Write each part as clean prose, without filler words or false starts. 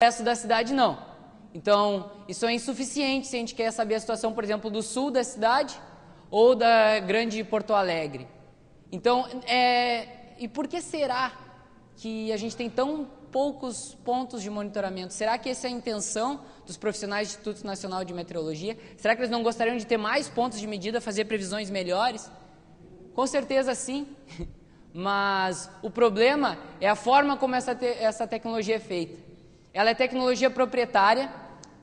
resto da cidade não. Então, isso é insuficiente se a gente quer saber a situação, por exemplo, do sul da cidade ou da grande Porto Alegre. Então, e por que será que a gente tem tão poucos pontos de monitoramento? Será que essa é a intenção dos profissionais do Instituto Nacional de Meteorologia? Será que eles não gostariam de ter mais pontos de medida, fazer previsões melhores? Com certeza sim, mas o problema é a forma como essa tecnologia é feita. Ela é tecnologia proprietária,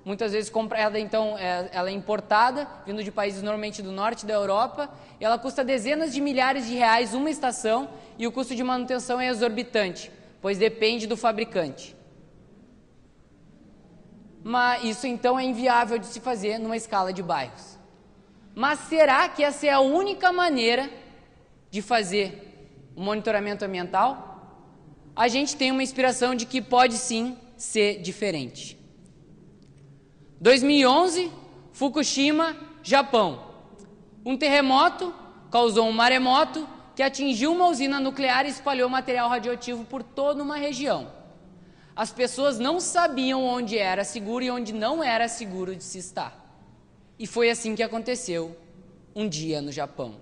muitas vezes comprada, então ela é importada, vindo de países normalmente do norte da Europa, e ela custa dezenas de milhares de reais uma estação, e o custo de manutenção é exorbitante, pois depende do fabricante. Mas isso então é inviável de se fazer numa escala de bairros. Mas será que essa é a única maneira de fazer o monitoramento ambiental? A gente tem uma inspiração de que pode sim ser diferente. 2011, Fukushima, Japão. Um terremoto causou um maremoto que atingiu uma usina nuclear e espalhou material radioativo por toda uma região. As pessoas não sabiam onde era seguro e onde não era seguro de se estar. E foi assim que aconteceu um dia no Japão.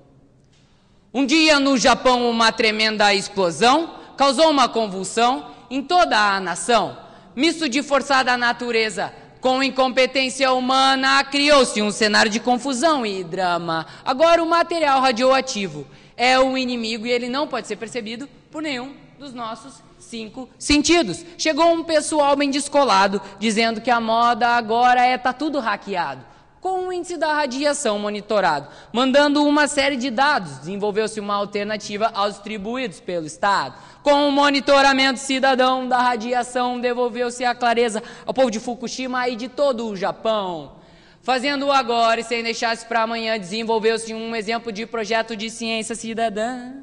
Um dia no Japão, uma tremenda explosão causou uma convulsão em toda a nação. Misto de forçada natureza com incompetência humana, criou-se um cenário de confusão e drama. Agora o material radioativo é o inimigo e ele não pode ser percebido por nenhum dos nossos 5 sentidos. Chegou um pessoal bem descolado, dizendo que a moda agora tá tudo hackeado, com o índice da radiação monitorado, mandando uma série de dados. Desenvolveu-se uma alternativa aos distribuídos pelo Estado. Com o monitoramento cidadão da radiação, devolveu-se a clareza ao povo de Fukushima e de todo o Japão. Fazendo agora e sem deixar-se para amanhã, desenvolveu-se um exemplo de projeto de ciência cidadã.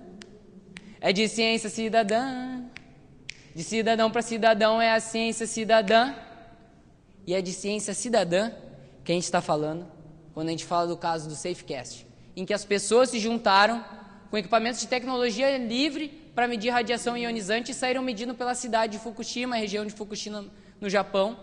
É de ciência cidadã. De cidadão para cidadão é a ciência cidadã. E é de ciência cidadã que a gente está falando quando a gente fala do caso do SafeCast, em que as pessoas se juntaram com equipamentos de tecnologia livre para medir radiação ionizante e saíram medindo pela cidade de Fukushima, a região de Fukushima no Japão.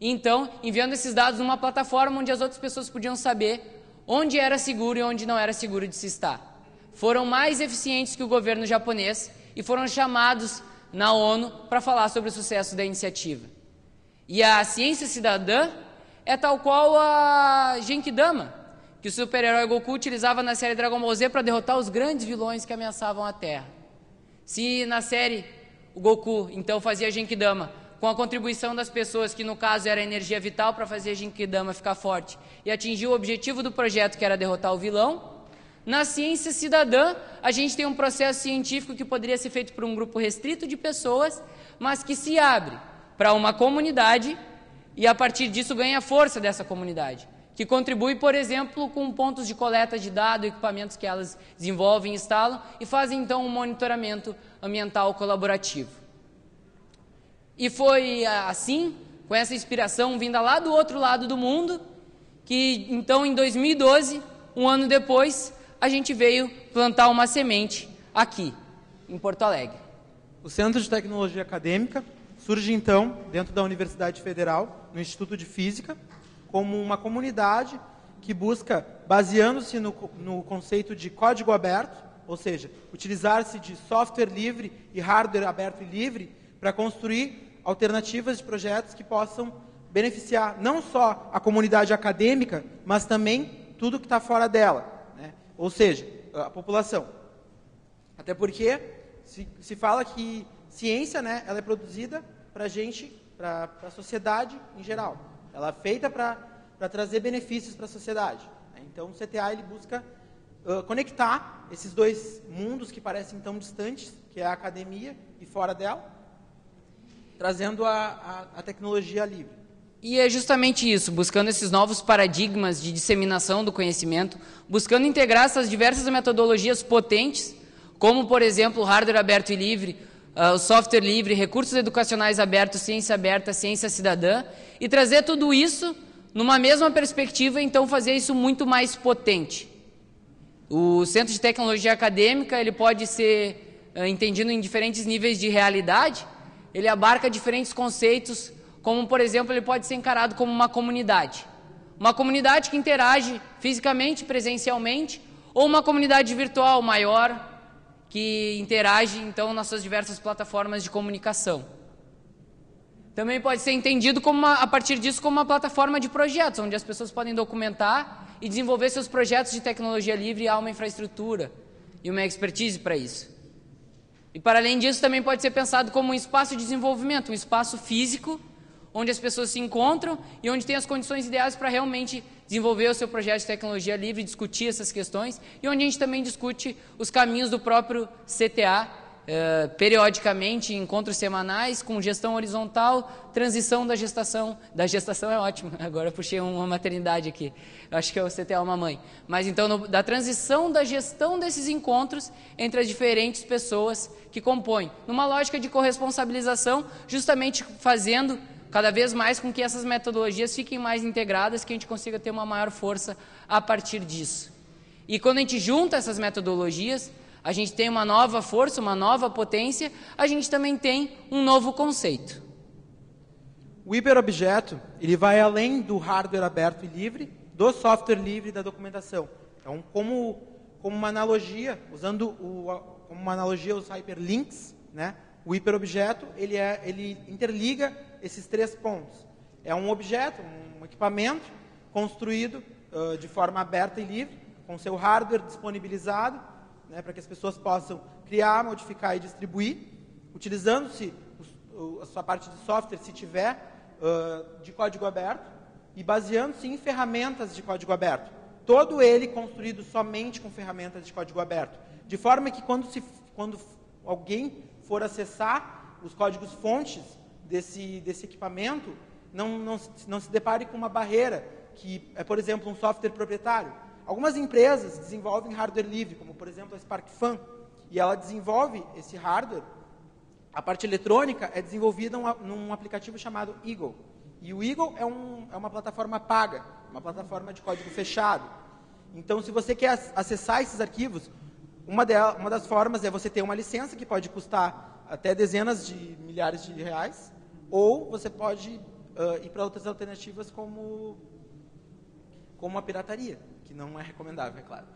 E então, enviando esses dados numa plataforma onde as outras pessoas podiam saber onde era seguro e onde não era seguro de se estar. Foram mais eficientes que o governo japonês e foram chamados na ONU para falar sobre o sucesso da iniciativa. E a ciência cidadã é tal qual a Genkidama, que o super-herói Goku utilizava na série Dragon Ball Z para derrotar os grandes vilões que ameaçavam a Terra. Se na série o Goku então fazia a Genkidama com a contribuição das pessoas, que no caso era a energia vital para fazer a Genkidama ficar forte e atingir o objetivo do projeto, que era derrotar o vilão, na ciência cidadã a gente tem um processo científico que poderia ser feito por um grupo restrito de pessoas, mas que se abre para uma comunidade e a partir disso ganha força dessa comunidade, que contribui, por exemplo, com pontos de coleta de dados, equipamentos que elas desenvolvem, instalam e fazem então um monitoramento ambiental colaborativo. E foi assim, com essa inspiração vinda lá do outro lado do mundo, que então em 2012, um ano depois, a gente veio plantar uma semente aqui, em Porto Alegre. O Centro de Tecnologia Acadêmica surge então dentro da Universidade Federal, no Instituto de Física, como uma comunidade que busca, baseando-se no conceito de código aberto, ou seja, utilizar-se de software livre e hardware aberto e livre para construir alternativas de projetos que possam beneficiar não só a comunidade acadêmica, mas também tudo que está fora dela, né? Ou seja, a população. Até porque se fala que ciência, né, ela é produzida para a gente, para a sociedade em geral. Ela é feita para trazer benefícios para a sociedade. Então, o CTA ele busca conectar esses dois mundos que parecem tão distantes, que é a academia e fora dela, trazendo a tecnologia livre. E é justamente isso, buscando esses novos paradigmas de disseminação do conhecimento, buscando integrar essas diversas metodologias potentes, como, por exemplo, o hardware aberto e livre, o software livre, recursos educacionais abertos, ciência cidadã, e trazer tudo isso numa mesma perspectiva, então fazer isso muito mais potente. O Centro de Tecnologia Acadêmica ele pode ser entendido em diferentes níveis de realidade, ele abarca diferentes conceitos, como, por exemplo, ele pode ser encarado como uma comunidade. Uma comunidade que interage fisicamente, presencialmente, ou uma comunidade virtual maior, que interage, então, nas suas diversas plataformas de comunicação. Também pode ser entendido como a partir disso como uma plataforma de projetos, onde as pessoas podem documentar e desenvolver seus projetos de tecnologia livre e há uma infraestrutura e uma expertise para isso. E, para além disso, também pode ser pensado como um espaço de desenvolvimento, um espaço físico, onde as pessoas se encontram e onde tem as condições ideais para realmente desenvolver o seu projeto de tecnologia livre, discutir essas questões, e onde a gente também discute os caminhos do próprio CTA, periodicamente, em encontros semanais, com gestão horizontal, transição da gestação é ótimo, agora eu puxei uma maternidade aqui, eu acho que é o CTA uma mãe, mas então da transição da gestão desses encontros entre as diferentes pessoas que compõem, numa lógica de corresponsabilização, justamente fazendo cada vez mais com que essas metodologias fiquem mais integradas, que a gente consiga ter uma maior força a partir disso. E quando a gente junta essas metodologias, a gente tem uma nova força, uma nova potência, a gente também tem um novo conceito. O hiperobjeto, ele vai além do hardware aberto e livre, do software livre e da documentação. Então, como uma analogia, como uma analogia os hyperlinks, né? O hiperobjeto, ele interliga esses 3 pontos. É um objeto, um equipamento construído de forma aberta e livre, com seu hardware disponibilizado, né, para que as pessoas possam criar, modificar e distribuir, utilizando-se a sua parte de software, se tiver, de código aberto, e baseando-se em ferramentas de código aberto. Todo ele construído somente com ferramentas de código aberto. De forma que quando alguém for acessar os códigos-fontes desse equipamento, não se depare com uma barreira, que é, por exemplo, um software proprietário. Algumas empresas desenvolvem hardware livre, como, por exemplo, a SparkFun, e ela desenvolve esse hardware. A parte eletrônica é desenvolvida num aplicativo chamado Eagle. E o Eagle é uma plataforma paga, uma plataforma de código fechado. Então, se você quer acessar esses arquivos, uma das formas é você ter uma licença que pode custar até dezenas de milhares de reais, ou você pode ir para outras alternativas como a pirataria, que não é recomendável, é claro.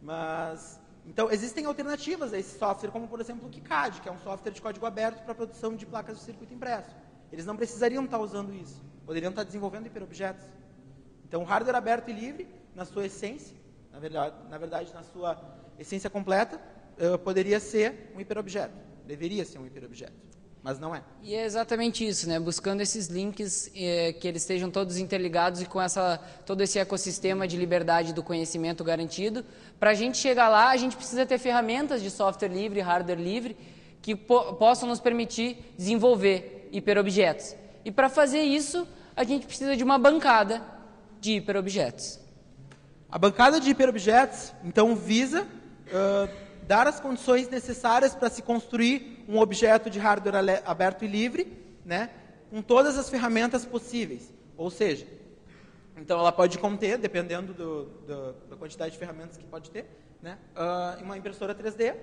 Mas, então, existem alternativas a esse software, como, por exemplo, o KiCad, que é um software de código aberto para a produção de placas de circuito impresso. Eles não precisariam estar usando isso, poderiam estar desenvolvendo hiperobjetos. Então, o hardware aberto e livre, na sua essência, na verdade, na sua essência completa, poderia ser um hiperobjeto, deveria ser um hiperobjeto. Mas não é. E é exatamente isso, né? Buscando esses links, que eles estejam todos interligados e com todo esse ecossistema de liberdade do conhecimento garantido. Para a gente chegar lá, a gente precisa ter ferramentas de software livre, hardware livre, que possam nos permitir desenvolver hiperobjetos. E para fazer isso, a gente precisa de uma bancada de hiperobjetos. A bancada de hiperobjetos, então, visa dar as condições necessárias para se construir um objeto de hardware aberto e livre, né, com todas as ferramentas possíveis. Ou seja, então ela pode conter, dependendo da quantidade de ferramentas que pode ter, né, uma impressora 3D,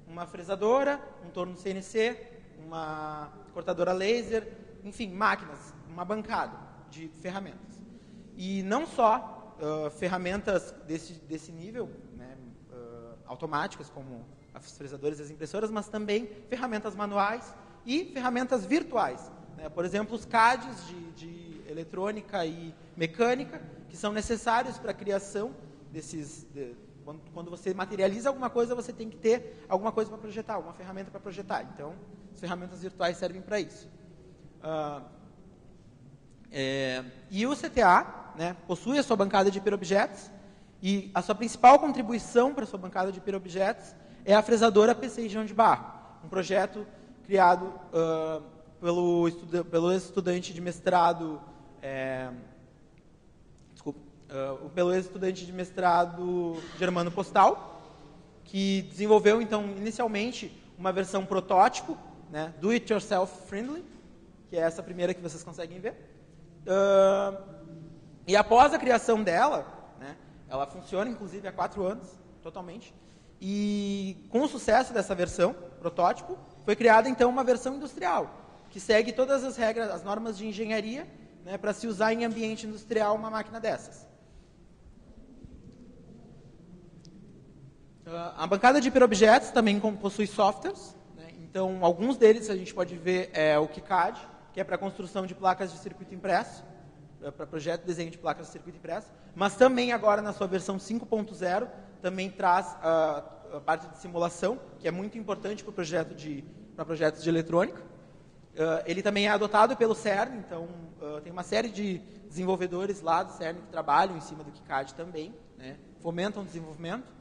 uma fresadora, um torno CNC, uma cortadora laser, enfim, máquinas, uma bancada de ferramentas. E não só ferramentas desse nível, né, automáticas, como as fresadoras e as impressoras, mas também ferramentas manuais e ferramentas virtuais. Né? Por exemplo, os CADs de eletrônica e mecânica, que são necessários para a criação desses... Quando você materializa alguma coisa, você tem que ter alguma coisa para projetar, alguma ferramenta para projetar. Então, as ferramentas virtuais servem para isso. E o CTA, né, possui a sua bancada de hiperobjetos, e a sua principal contribuição para a sua bancada de hiperobjetos é a fresadora PCI João de Barro, um projeto criado pelo ex-estudante de mestrado, pelo ex-estudante de mestrado Germano Postal, que desenvolveu, então, inicialmente, uma versão protótipo, né, do it yourself friendly, que é essa primeira que vocês conseguem ver. E após a criação dela, né, ela funciona, inclusive, há 4 anos, totalmente. E com o sucesso dessa versão, protótipo, foi criada, então, uma versão industrial, que segue todas as regras, as normas de engenharia, né, para se usar em ambiente industrial uma máquina dessas. A bancada de hiperobjetos também possui softwares, né, então alguns deles a gente pode ver o KiCad, que é para construção de placas de circuito impresso, para projeto e desenho de placas de circuito impresso, mas também agora na sua versão 5.0 também traz a parte de simulação, que é muito importante para projetos de eletrônica. Ele também é adotado pelo CERN, então tem uma série de desenvolvedores lá do CERN que trabalham em cima do KiCad também, né, fomentam o desenvolvimento.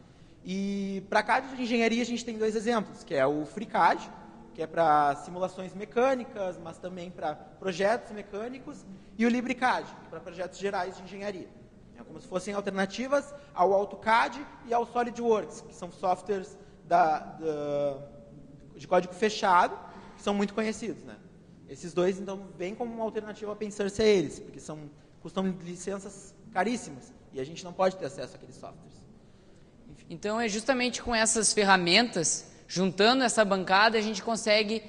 E para a CAD de engenharia a gente tem dois exemplos, que é o FreeCAD, que é para simulações mecânicas, mas também para projetos mecânicos, e o LibreCAD, que é para projetos gerais de engenharia. É como se fossem alternativas ao AutoCAD e ao SolidWorks, que são softwares de código fechado, que são muito conhecidos, né? Esses dois, então, vêm como uma alternativa a pensar-se a eles, porque custam licenças caríssimas, e a gente não pode ter acesso àqueles softwares. Enfim. Então, é justamente com essas ferramentas, juntando essa bancada, a gente consegue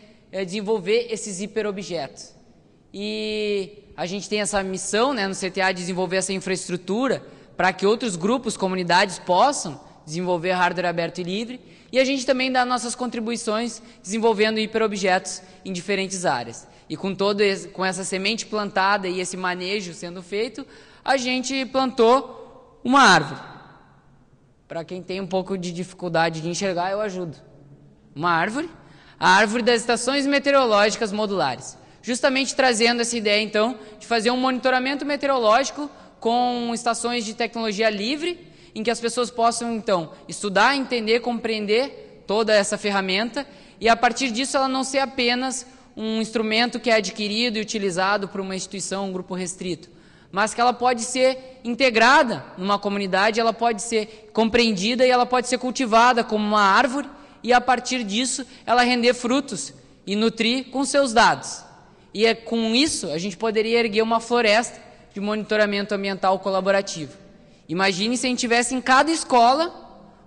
desenvolver esses hiperobjetos. E a gente tem essa missão, né, no CTA, de desenvolver essa infraestrutura para que outros grupos, comunidades possam desenvolver hardware aberto e livre. E a gente também dá nossas contribuições desenvolvendo hiperobjetos em diferentes áreas. E com essa semente plantada e esse manejo sendo feito, a gente plantou uma árvore. Para quem tem um pouco de dificuldade de enxergar, eu ajudo. Uma árvore, a árvore das estações meteorológicas modulares. Justamente trazendo essa ideia, então, de fazer um monitoramento meteorológico com estações de tecnologia livre, em que as pessoas possam, então, estudar, entender, compreender toda essa ferramenta, e a partir disso ela não ser apenas um instrumento que é adquirido e utilizado por uma instituição, um grupo restrito, mas que ela pode ser integrada numa comunidade, ela pode ser compreendida e ela pode ser cultivada como uma árvore, e a partir disso ela render frutos e nutrir com seus dados. E com isso a gente poderia erguer uma floresta de monitoramento ambiental colaborativo. Imagine se a gente tivesse em cada escola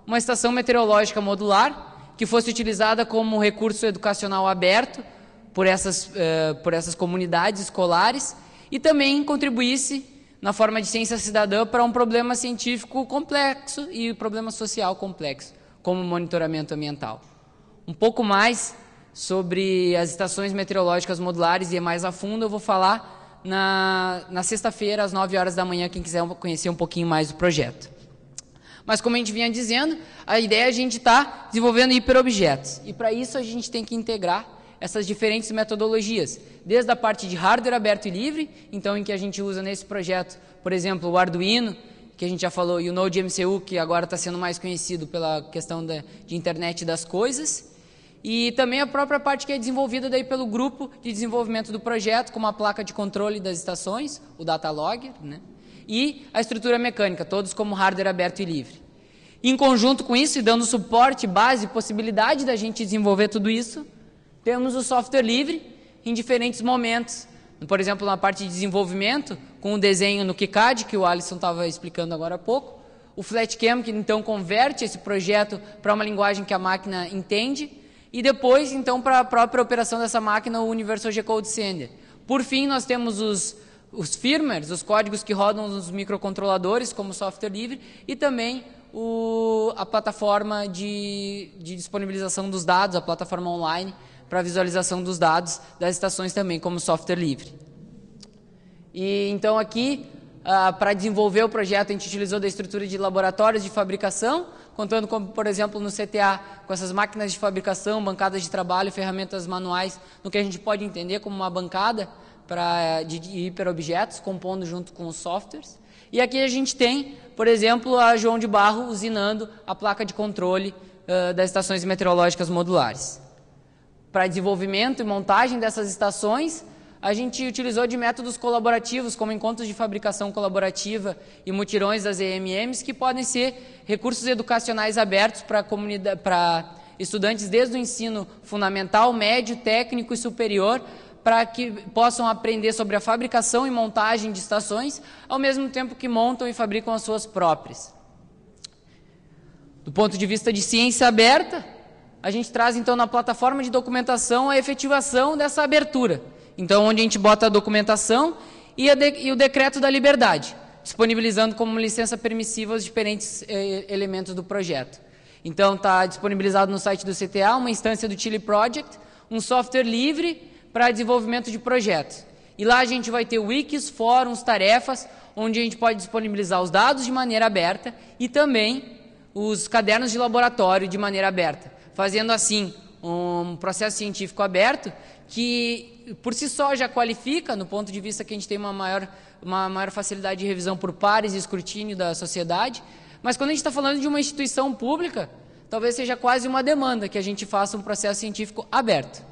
uma estação meteorológica modular que fosse utilizada como recurso educacional aberto por essas comunidades escolares e também contribuísse na forma de ciência cidadã para um problema científico complexo e problema social complexo, como monitoramento ambiental. Um pouco mais sobre as estações meteorológicas modulares e mais a fundo eu vou falar na sexta-feira, às 9 horas da manhã, quem quiser conhecer um pouquinho mais do projeto. Mas como a gente vinha dizendo, a ideia é a gente estar desenvolvendo hiperobjetos. E para isso a gente tem que integrar essas diferentes metodologias, desde a parte de hardware aberto e livre, então em que a gente usa nesse projeto, por exemplo, o Arduino, que a gente já falou, e o Node MCU, que agora está sendo mais conhecido pela questão de internet das coisas, e também a própria parte que é desenvolvida daí pelo grupo de desenvolvimento do projeto, como a placa de controle das estações, o Datalogger, né? E a estrutura mecânica, todos como hardware aberto e livre. Em conjunto com isso, e dando suporte, base, possibilidade da gente desenvolver tudo isso, temos o software livre em diferentes momentos. Por exemplo, na parte de desenvolvimento, com o desenho no KiCad, que o Alisson estava explicando agora há pouco, o FlatCam, que então converte esse projeto para uma linguagem que a máquina entende, e depois, então, para a própria operação dessa máquina, o Universal G-Code Sender. Por fim, nós temos os firmwares, os códigos que rodam nos microcontroladores, como software livre, e também a plataforma de disponibilização dos dados, a plataforma online, para visualização dos dados das estações também, como software livre. E então aqui, para desenvolver o projeto, a gente utilizou da estrutura de laboratórios de fabricação, contando com, por exemplo, no CTA, com essas máquinas de fabricação, bancadas de trabalho, ferramentas manuais, no que a gente pode entender como uma bancada de hiperobjetos, compondo junto com os softwares. E aqui a gente tem, por exemplo, a João de Barro usinando a placa de controle das estações meteorológicas modulares. Para desenvolvimento e montagem dessas estações, a gente utilizou de métodos colaborativos, como encontros de fabricação colaborativa e mutirões das EMMs, que podem ser recursos educacionais abertos para estudantes desde o ensino fundamental, médio, técnico e superior, para que possam aprender sobre a fabricação e montagem de estações, ao mesmo tempo que montam e fabricam as suas próprias. Do ponto de vista de ciência aberta, a gente traz então na plataforma de documentação a efetivação dessa abertura. Então, onde a gente bota a documentação e o decreto da liberdade, disponibilizando como licença permissiva os diferentes elementos do projeto. Então, está disponibilizado no site do CTA uma instância do Chili Project, um software livre para desenvolvimento de projetos. E lá a gente vai ter wikis, fóruns, tarefas, onde a gente pode disponibilizar os dados de maneira aberta e também os cadernos de laboratório de maneira aberta, fazendo assim um processo científico aberto que por si só já qualifica, no ponto de vista que a gente tem uma maior facilidade de revisão por pares e escrutínio da sociedade, mas quando a gente está falando de uma instituição pública, talvez seja quase uma demanda que a gente faça um processo científico aberto.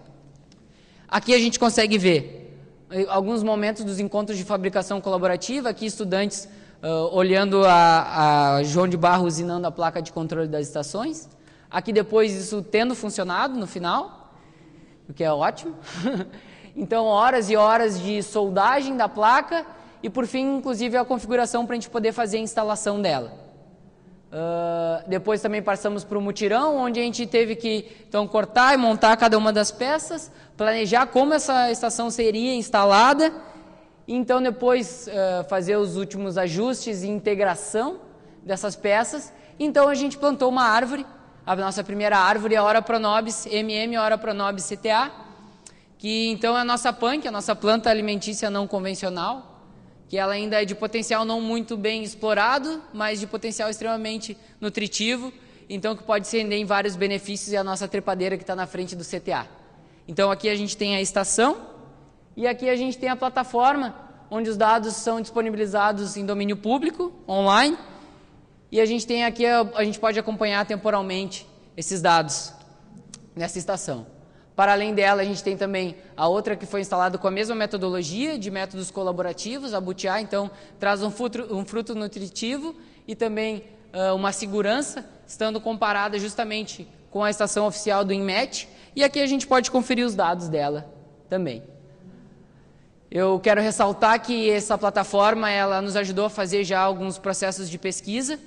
Aqui a gente consegue ver alguns momentos dos encontros de fabricação colaborativa, aqui estudantes olhando a João de Barro usinando a placa de controle das estações, aqui depois isso tendo funcionado no final, o que é ótimo. Então, horas e horas de soldagem da placa e, por fim, inclusive, a configuração para a gente poder fazer a instalação dela. Depois também passamos para o mutirão, onde a gente teve que então, cortar e montar cada uma das peças, planejar como essa estação seria instalada, e então depois fazer os últimos ajustes e integração dessas peças. Então a gente plantou uma árvore, a nossa primeira árvore, a Ora Pronobis Ora Pronobis CTA, que então é a nossa PANC, a nossa planta alimentícia não convencional, que ela ainda é de potencial não muito bem explorado, mas de potencial extremamente nutritivo, então que pode se render em vários benefícios, e a nossa trepadeira que está na frente do CTA. Então aqui a gente tem a estação, e aqui a gente tem a plataforma, onde os dados são disponibilizados em domínio público, online, e a gente tem aqui, a gente pode acompanhar temporalmente esses dados nessa estação. Para além dela, a gente tem também a outra que foi instalada com a mesma metodologia de métodos colaborativos, a Butiá, então traz um fruto nutritivo e também uma segurança, estando comparada justamente com a estação oficial do INMET, e aqui a gente pode conferir os dados dela também. Eu quero ressaltar que essa plataforma ela nos ajudou a fazer já alguns processos de pesquisa,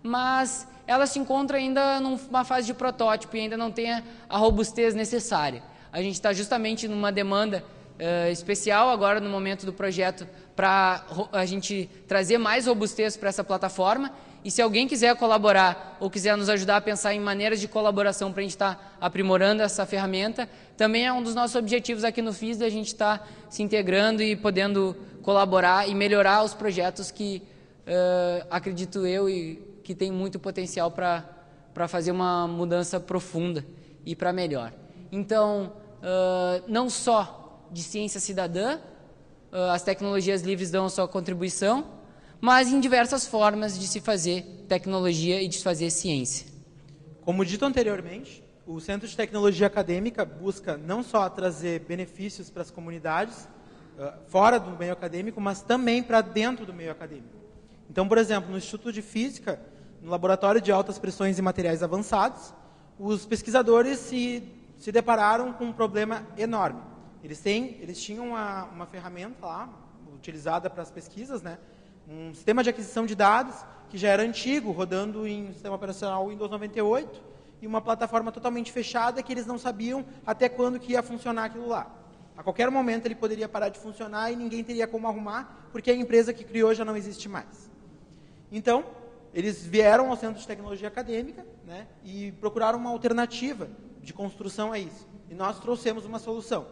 mas ela se encontra ainda numa fase de protótipo e ainda não tem a robustez necessária. A gente está justamente numa demanda especial agora no momento do projeto para a gente trazer mais robustez para essa plataforma, e se alguém quiser colaborar ou quiser nos ajudar a pensar em maneiras de colaboração para a gente estar aprimorando essa ferramenta, também é um dos nossos objetivos aqui no FIS, a gente estar se integrando e podendo colaborar e melhorar os projetos que acredito eu que tem muito potencial para fazer uma mudança profunda e para melhor. Então, não só de ciência cidadã, as tecnologias livres dão a sua contribuição, mas em diversas formas de se fazer tecnologia e de se fazer ciência. Como dito anteriormente, o Centro de Tecnologia Acadêmica busca não só trazer benefícios para as comunidades fora do meio acadêmico, mas também para dentro do meio acadêmico. Então, por exemplo, no Instituto de Física, no Laboratório de Altas Pressões e Materiais Avançados, os pesquisadores se depararam com um problema enorme. Eles tinham uma ferramenta lá, utilizada para as pesquisas, né? Um sistema de aquisição de dados que já era antigo, rodando em sistema operacional Windows 98, e uma plataforma totalmente fechada que eles não sabiam até quando que ia funcionar aquilo lá. A qualquer momento ele poderia parar de funcionar e ninguém teria como arrumar, porque a empresa que criou já não existe mais. Então, eles vieram ao Centro de Tecnologia Acadêmica, né, e procuraram uma alternativa de construção a isso. E nós trouxemos uma solução.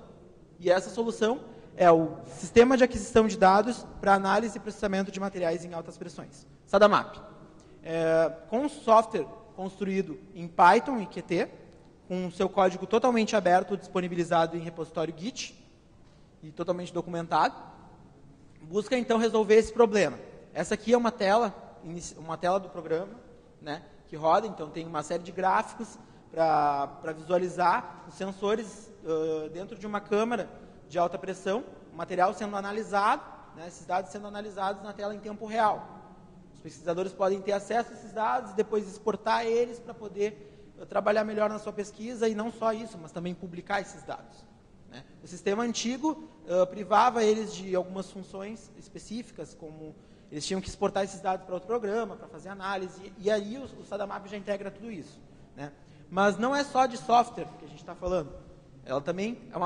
E essa solução é o Sistema de Aquisição de Dados para Análise e Processamento de Materiais em Altas Pressões, SADAMAP. Com um software construído em Python e Qt, com seu código totalmente aberto, disponibilizado em repositório Git, e totalmente documentado, busca então resolver esse problema. Essa aqui é uma tela do programa, né, que roda, então tem uma série de gráficos para visualizar os sensores dentro de uma câmara de alta pressão, o material sendo analisado, né, esses dados sendo analisados na tela em tempo real. Os pesquisadores podem ter acesso a esses dados e depois exportar eles para poder trabalhar melhor na sua pesquisa, e não só isso, mas também publicar esses dados, né. O sistema antigo privava eles de algumas funções específicas, como eles tinham que exportar esses dados para outro programa, para fazer análise, e aí o SADAMAP já integra tudo isso, né. Mas não é só de software que a gente está falando. Ela também é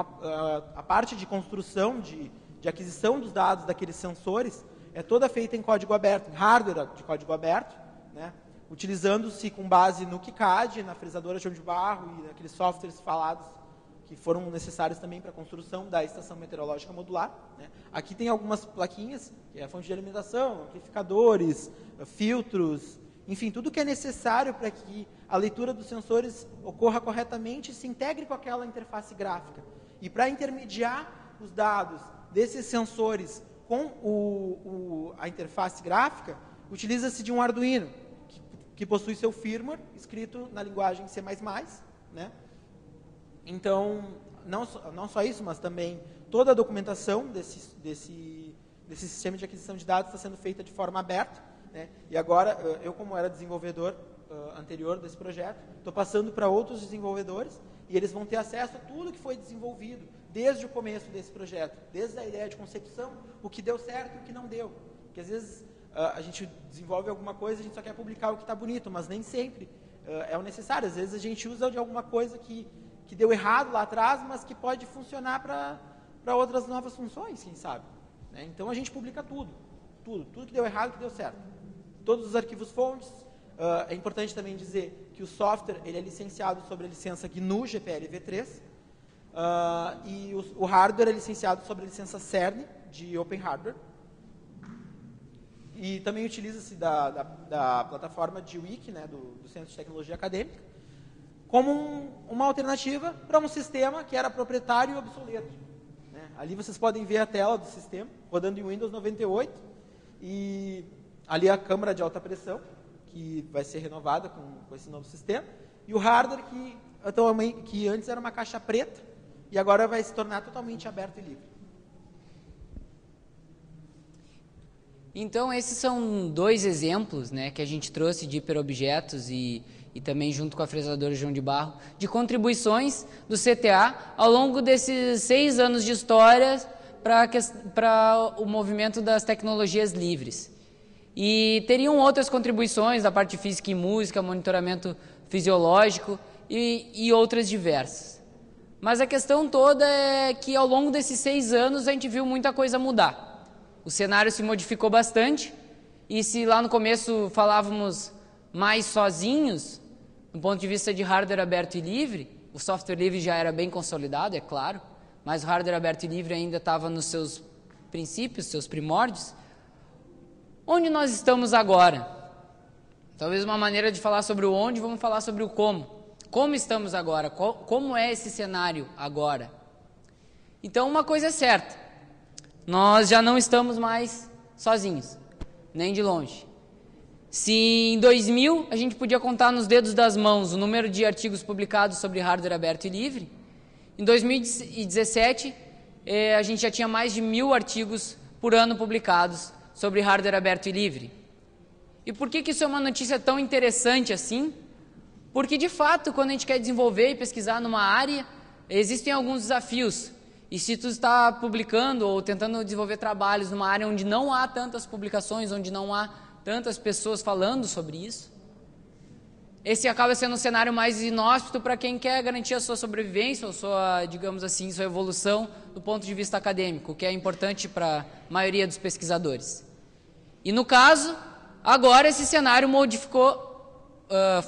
a parte de construção, de aquisição dos dados daqueles sensores, é toda feita em código aberto, em hardware de código aberto, né? Utilizando-se com base no KiCad, na fresadora João de Barro e naqueles softwares falados que foram necessários também para a construção da estação meteorológica modular, né? Aqui tem algumas plaquinhas, que é a fonte de alimentação, amplificadores, filtros, enfim, tudo que é necessário para que a leitura dos sensores ocorra corretamente e se integre com aquela interface gráfica. E para intermediar os dados desses sensores com a interface gráfica, utiliza-se de um Arduino, que possui seu firmware escrito na linguagem C++, né? Então, não só isso, mas também toda a documentação desse sistema de aquisição de dados está sendo feita de forma aberta, né? E agora, eu como era desenvolvedor anterior desse projeto, estou passando para outros desenvolvedores e eles vão ter acesso a tudo que foi desenvolvido desde o começo desse projeto, desde a ideia de concepção, o que deu certo e o que não deu. Porque às vezes a gente desenvolve alguma coisa e a gente só quer publicar o que está bonito, mas nem sempre é o necessário. Às vezes a gente usa de alguma coisa que deu errado lá atrás, mas que pode funcionar para outras novas funções, quem sabe, né? Então a gente publica tudo que deu errado e que deu certo. Todos os arquivos fontes. É importante também dizer que o software ele é licenciado sobre a licença GNU GPL v3, e o hardware é licenciado sobre a licença CERN de Open Hardware. E também utiliza-se da plataforma de Wiki, né, do Centro de Tecnologia Acadêmica, como uma alternativa para um sistema que era proprietário e obsoleto, né? Ali vocês podem ver a tela do sistema, rodando em Windows 98, e ali a câmara de alta pressão, que vai ser renovada com esse novo sistema, e o hardware que antes era uma caixa preta, e agora vai se tornar totalmente aberto e livre. Então, esses são 2 exemplos, né, que a gente trouxe de hiperobjetos e também junto com a fresadora João de Barro, de contribuições do CTA ao longo desses 6 anos de história para o movimento das tecnologias livres. E teriam outras contribuições da parte de física e música, monitoramento fisiológico e outras diversas. Mas a questão toda é que ao longo desses 6 anos a gente viu muita coisa mudar. O cenário se modificou bastante, e se lá no começo falávamos mais sozinhos, do ponto de vista de hardware aberto e livre, o software livre já era bem consolidado, é claro, mas o hardware aberto e livre ainda estava nos seus princípios, seus primórdios. Onde nós estamos agora? Talvez uma maneira de falar sobre o onde, vamos falar sobre o como. Como estamos agora? Como é esse cenário agora? Então, uma coisa é certa, nós já não estamos mais sozinhos, nem de longe. Se em 2000 a gente podia contar nos dedos das mãos o número de artigos publicados sobre hardware aberto e livre, em 2017 a gente já tinha mais de 1000 artigos por ano publicados sobre hardware aberto e livre. E por que isso é uma notícia tão interessante assim? Porque, de fato, quando a gente quer desenvolver e pesquisar numa área, existem alguns desafios. E se tu está publicando ou tentando desenvolver trabalhos numa área onde não há tantas publicações, onde não há tantas pessoas falando sobre isso, esse acaba sendo um cenário mais inóspito para quem quer garantir a sua sobrevivência ou sua, digamos assim, sua evolução do ponto de vista acadêmico, que é importante para a maioria dos pesquisadores. E no caso, agora esse cenário modificou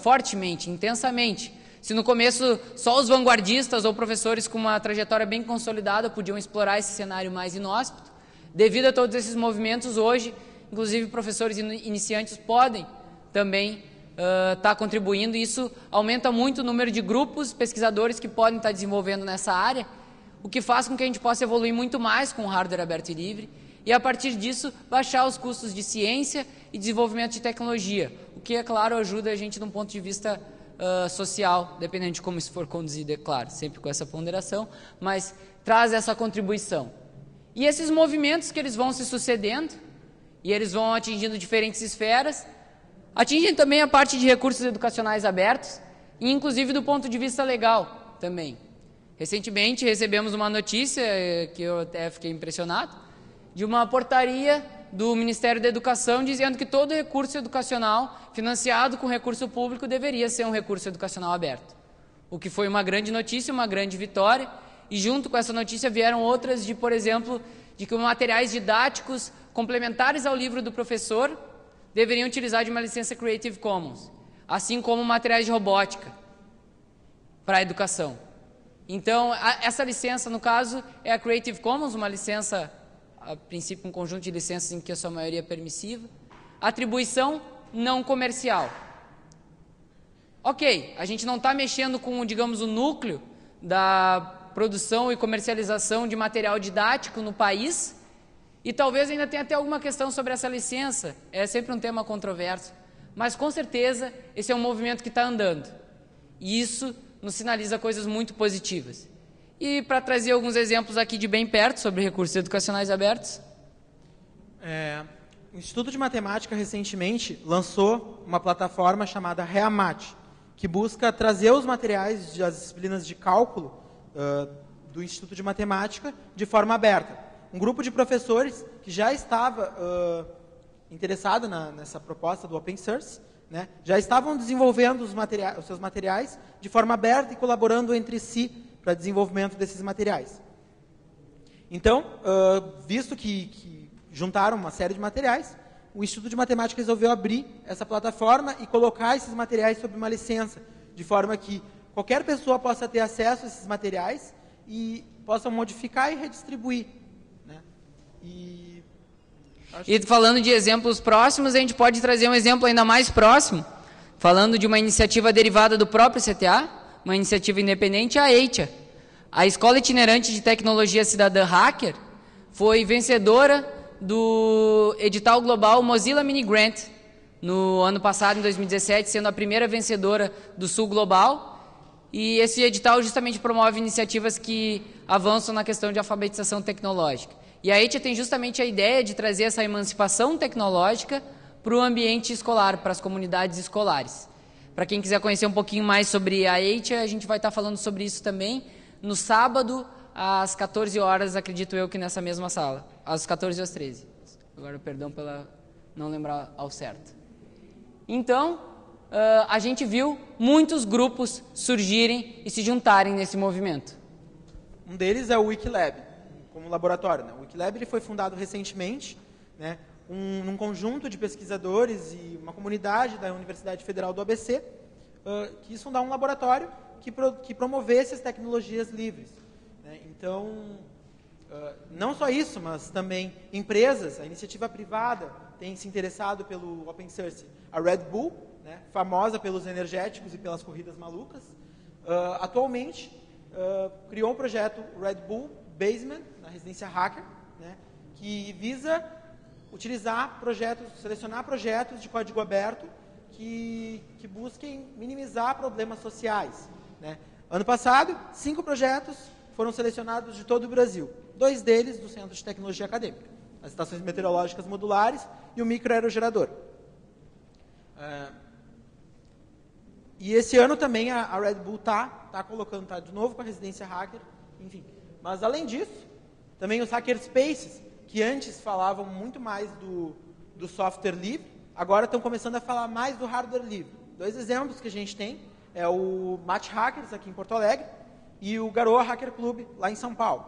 fortemente, intensamente. Se no começo só os vanguardistas ou professores com uma trajetória bem consolidada podiam explorar esse cenário mais inóspito, devido a todos esses movimentos, hoje, inclusive professores iniciantes podem também estar contribuindo, e isso aumenta muito o número de grupos, pesquisadores que podem estar desenvolvendo nessa área, o que faz com que a gente possa evoluir muito mais com o hardware aberto e livre, e a partir disso baixar os custos de ciência e desenvolvimento de tecnologia, o que, é claro, ajuda a gente de um ponto de vista social, dependendo de como isso for conduzido, é claro, sempre com essa ponderação, mas traz essa contribuição. E esses movimentos que eles vão se sucedendo, e eles vão atingindo diferentes esferas, atingem também a parte de recursos educacionais abertos, e inclusive do ponto de vista legal também. Recentemente recebemos uma notícia, que eu até fiquei impressionado, de uma portaria do Ministério da Educação dizendo que todo recurso educacional financiado com recurso público deveria ser um recurso educacional aberto. o que foi uma grande notícia, uma grande vitória, e junto com essa notícia vieram outras de, por exemplo, de que materiais didáticos complementares ao livro do professor deveriam utilizar de uma licença Creative Commons, assim como materiais de robótica para a educação. Então, essa licença, no caso, é a Creative Commons, uma licença, a princípio, um conjunto de licenças em que a sua maioria é permissiva. Atribuição não comercial. Ok, a gente não está mexendo com, digamos, o núcleo da produção e comercialização de material didático no país, e talvez ainda tenha até alguma questão sobre essa licença, é sempre um tema controverso, mas com certeza esse é um movimento que está andando, e isso nos sinaliza coisas muito positivas. E para trazer alguns exemplos aqui de bem perto sobre recursos educacionais abertos. O Instituto de Matemática recentemente lançou uma plataforma chamada Reamat, que busca trazer os materiais das disciplinas de cálculo do Instituto de Matemática de forma aberta. Um grupo de professores que já estava interessado nessa proposta do Open Source, né, já estavam desenvolvendo os seus materiais de forma aberta e colaborando entre si para desenvolvimento desses materiais. Então, visto que juntaram uma série de materiais, o Instituto de Matemática resolveu abrir essa plataforma e colocar esses materiais sob uma licença, de forma que qualquer pessoa possa ter acesso a esses materiais e possa modificar e redistribuir. Né? E falando de exemplos próximos, a gente pode trazer um exemplo ainda mais próximo, falando de uma iniciativa derivada do próprio CTA, uma iniciativa independente, a EITIA. A Escola Itinerante de Tecnologia Cidadã Hacker foi vencedora do edital global Mozilla Mini Grant, no ano passado, em 2017, sendo a primeira vencedora do Sul Global. E esse edital justamente promove iniciativas que avançam na questão de alfabetização tecnológica. E a EITIA tem justamente a ideia de trazer essa emancipação tecnológica para o ambiente escolar, para as comunidades escolares. Para quem quiser conhecer um pouquinho mais sobre a EITIA, a gente vai estar falando sobre isso também no sábado, às 14 horas, acredito eu que nessa mesma sala. Às 14 e às 13. Agora, perdão pela não lembrar ao certo. Então, a gente viu muitos grupos surgirem e se juntarem nesse movimento. Um deles é o Wikilab, como laboratório. Né? O Wikilab ele foi fundado recentemente, né, num conjunto de pesquisadores e uma comunidade da Universidade Federal do ABC, que quis fundar um laboratório que promovesse as tecnologias livres. Né? Então, não só isso, mas também empresas, a iniciativa privada tem se interessado pelo Open Source. A Red Bull, né, famosa pelos energéticos e pelas corridas malucas, atualmente criou um projeto Red Bull Basement, na residência Hacker, né, que visa selecionar projetos de código aberto que busquem minimizar problemas sociais. Né. Ano passado, 5 projetos foram selecionados de todo o Brasil. 2 deles do Centro de Tecnologia Acadêmica, as estações meteorológicas modulares e o microaerogerador. E esse ano também a Red Bull está colocando, de novo com a residência Hacker, enfim. Mas além disso, também os hackerspaces, que antes falavam muito mais do software livre, agora estão começando a falar mais do hardware livre. 2 exemplos que a gente tem é o Match Hackers, aqui em Porto Alegre, e o Garoa Hacker Club, lá em São Paulo.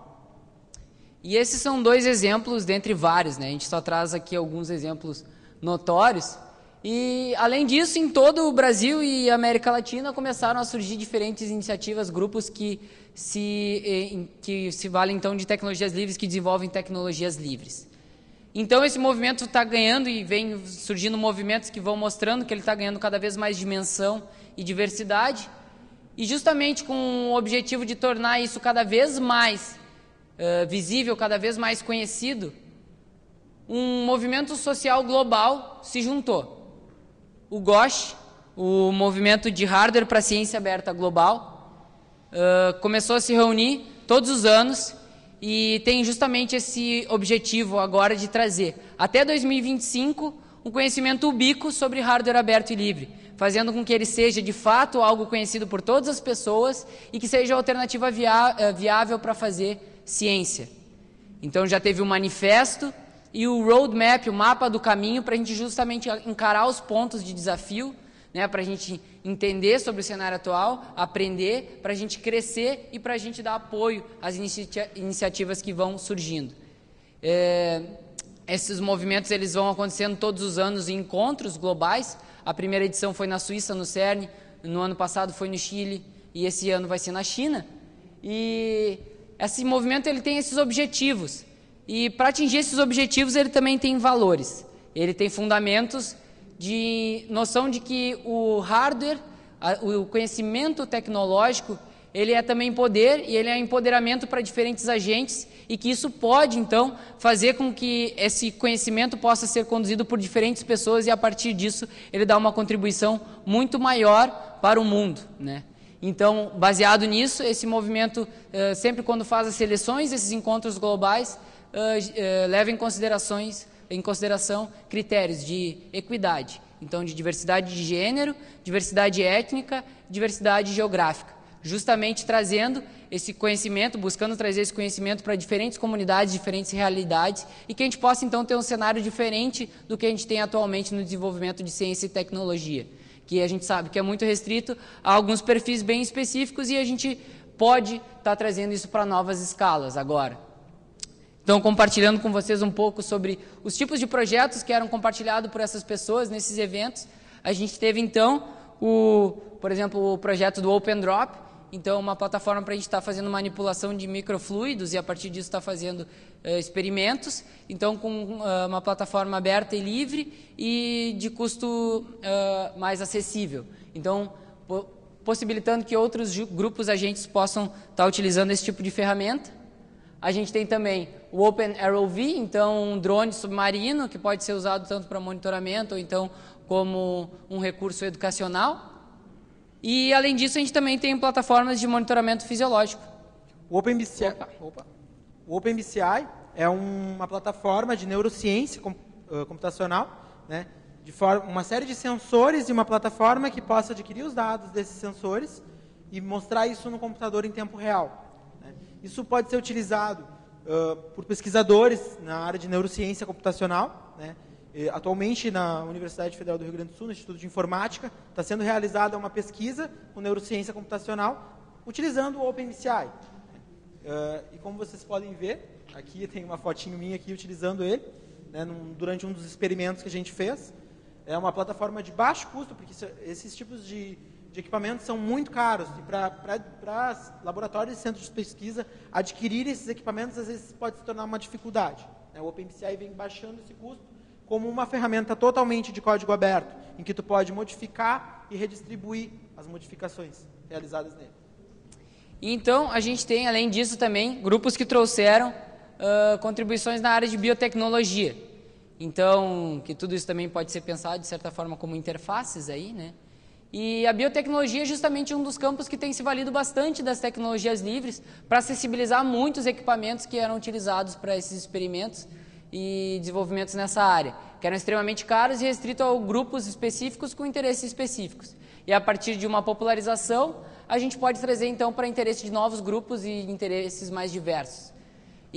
E esses são 2 exemplos dentre vários, né? A gente só traz aqui alguns exemplos notórios. E, além disso, em todo o Brasil e América Latina começaram a surgir diferentes iniciativas, grupos que se valem, então, de tecnologias livres, que desenvolvem tecnologias livres. Então, esse movimento está ganhando e vem surgindo movimentos que vão mostrando que ele está ganhando cada vez mais dimensão e diversidade. E, justamente com o objetivo de tornar isso cada vez mais visível, cada vez mais conhecido, um movimento social global se juntou. O GOSH, o Movimento de Hardware para a Ciência Aberta Global, começou a se reunir todos os anos e tem justamente esse objetivo agora de trazer, até 2025, um conhecimento ubíquo sobre hardware aberto e livre, fazendo com que ele seja, de fato, algo conhecido por todas as pessoas e que seja a alternativa viável para fazer ciência. Então, já teve o manifesto e o roadmap, o mapa do caminho, para a gente justamente encarar os pontos de desafio né, para a gente entender sobre o cenário atual, aprender, para a gente crescer e para a gente dar apoio às iniciativas que vão surgindo. Esses movimentos eles vão acontecendo todos os anos em encontros globais. A primeira edição foi na Suíça, no CERN, no ano passado foi no Chile e esse ano vai ser na China. E esse movimento ele tem esses objetivos. E para atingir esses objetivos ele também tem valores. Ele tem fundamentos de noção de que o hardware, o conhecimento tecnológico, ele é também poder e ele é empoderamento para diferentes agentes e que isso pode, então, fazer com que esse conhecimento possa ser conduzido por diferentes pessoas e, a partir disso, ele dá uma contribuição muito maior para o mundo, né? Então, baseado nisso, esse movimento, sempre quando faz as seleções, esses encontros globais, leva em consideração critérios de equidade, então de diversidade de gênero, diversidade étnica, diversidade geográfica, justamente trazendo esse conhecimento, buscando trazer esse conhecimento para diferentes comunidades, diferentes realidades, e que a gente possa então ter um cenário diferente do que a gente tem atualmente no desenvolvimento de ciência e tecnologia, que a gente sabe que é muito restrito a alguns perfis bem específicos e a gente pode estar trazendo isso para novas escalas agora. Então, compartilhando com vocês um pouco sobre os tipos de projetos que eram compartilhados por essas pessoas nesses eventos, a gente teve então, por exemplo, o projeto do Open Drop, então uma plataforma para a gente estar fazendo manipulação de microfluidos e a partir disso estar fazendo experimentos, então com uma plataforma aberta e livre e de custo mais acessível. Então, possibilitando que outros grupos agentes possam estar utilizando esse tipo de ferramenta. A gente tem também o Open ROV, então um drone submarino que pode ser usado tanto para monitoramento ou então como um recurso educacional. E além disso a gente também tem plataformas de monitoramento fisiológico. O OpenBCI é uma plataforma de neurociência computacional, né, de uma série de sensores e uma plataforma que possa adquirir os dados desses sensores e mostrar isso no computador em tempo real. Isso pode ser utilizado por pesquisadores na área de neurociência computacional, né? Atualmente, na Universidade Federal do Rio Grande do Sul, no Instituto de Informática, está sendo realizada uma pesquisa com neurociência computacional utilizando o OpenBCI. E como vocês podem ver, aqui tem uma fotinho minha aqui utilizando ele, né, durante um dos experimentos que a gente fez. É uma plataforma de baixo custo, porque esses tipos de equipamentos são muito caros e para laboratórios e centros de pesquisa adquirir esses equipamentos às vezes pode se tornar uma dificuldade. O OpenBCI vem baixando esse custo como uma ferramenta totalmente de código aberto, em que tu pode modificar e redistribuir as modificações realizadas nele. Então, a gente tem, além disso, também grupos que trouxeram contribuições na área de biotecnologia. Então, que tudo isso também pode ser pensado, de certa forma, como interfaces aí, né? E a biotecnologia é justamente um dos campos que tem se valido bastante das tecnologias livres para acessibilizar muitos equipamentos que eram utilizados para esses experimentos e desenvolvimentos nessa área, que eram extremamente caros e restritos a grupos específicos com interesses específicos. E a partir de uma popularização, a gente pode trazer então para interesse de novos grupos e interesses mais diversos.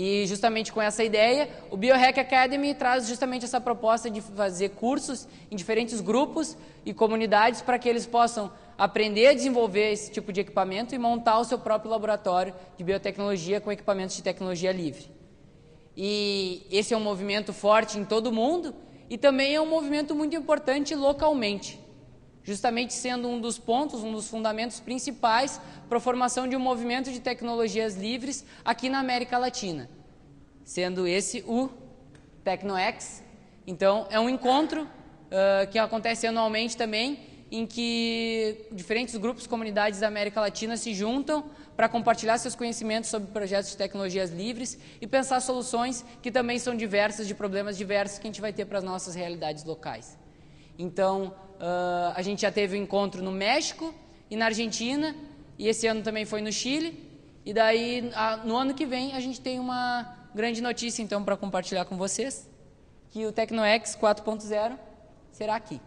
E justamente com essa ideia, o Biohack Academy traz justamente essa proposta de fazer cursos em diferentes grupos e comunidades para que eles possam aprender a desenvolver esse tipo de equipamento e montar o seu próprio laboratório de biotecnologia com equipamentos de tecnologia livre. E esse é um movimento forte em todo o mundo e também é um movimento muito importante localmente, justamente sendo um dos pontos, um dos fundamentos principais para a formação de um movimento de tecnologias livres aqui na América Latina, sendo esse o TecnoX. Então, é um encontro que acontece anualmente também, em que diferentes grupos, comunidades da América Latina se juntam para compartilhar seus conhecimentos sobre projetos de tecnologias livres e pensar soluções que também são diversas, de problemas diversos que a gente vai ter para as nossas realidades locais. Então, a gente já teve um encontro no México e na Argentina, e esse ano também foi no Chile, e daí, no ano que vem, a gente tem uma grande notícia, então, para compartilhar com vocês, que o TecnoX 4.0 será aqui.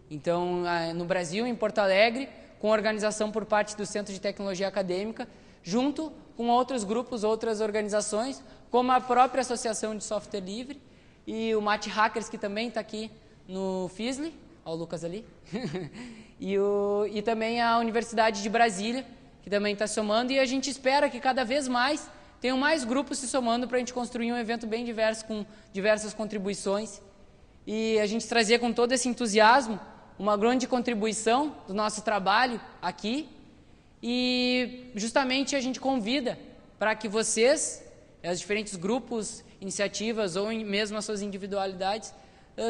Então, no Brasil, em Porto Alegre, com organização por parte do Centro de Tecnologia Acadêmica, junto com outros grupos, outras organizações, como a própria Associação de Software Livre e o MAT Hackers, que também está aqui no FISLE, ao Lucas ali, e também a Universidade de Brasília, que também está somando, e a gente espera que cada vez mais tenham mais grupos se somando para a gente construir um evento bem diverso, com diversas contribuições, e a gente trazer com todo esse entusiasmo uma grande contribuição do nosso trabalho aqui, e justamente a gente convida para que vocês, os diferentes grupos, iniciativas ou mesmo as suas individualidades,